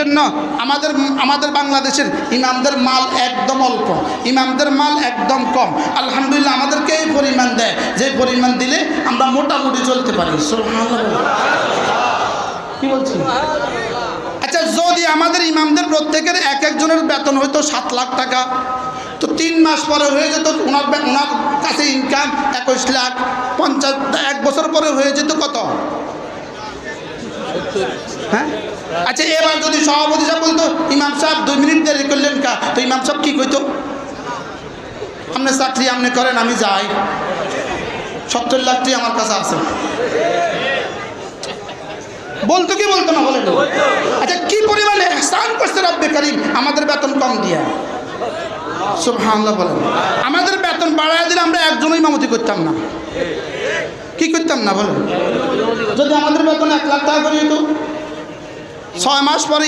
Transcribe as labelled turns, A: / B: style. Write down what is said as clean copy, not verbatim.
A: জন্য আমাদের বাংলাদেশের ইমামদের মাল একদম অল্প, ইমামদের মাল একদম কম। আলহামদুলিল্লাহ আমাদেরকে এই পরিমাণ দেয়, যে পরিমাণ দিলে আমরা মোটামুটি চলতে পারি। সুবহানাল্লাহ, কি বলছি? আচ্ছা, যদি আমাদের ইমামদের প্রত্যেকের এক একজনের বেতন হইতো 7 লাখ টাকা, তো 3 মাস পরে হয়ে যেত ওনার কাছে ইনকাম 21 লাখ 50, 1 বছর পরে হয়ে যেত কত? হ্যাঁ, আচ্ছা এবার যদি সভাপতি সাহেব বলতো ইমাম সাহেব 2 মিনিট দেরি করলেন কা, তো ইমাম সাহেব কি কইতো? আপনি চাকরি আপনি করেন, আমি যাই, 70 লাখটি আমার কাছে আছে। বলতো কি বলতো না? বলে। আচ্ছা, কি পরিমাণে ইহসান করছে রব্বে কারীম আমাদের বেতন কম দিয়া। সুবহানাল্লাহ বলেন। আমাদের বেতন বাড়ায় দিলে আমরা একজনও ইমামতি করতাম না। কি করতাম না বলেন? যদি আমাদের বেতন 1 লাখ টাকা করে হতো, 6 মাস পরে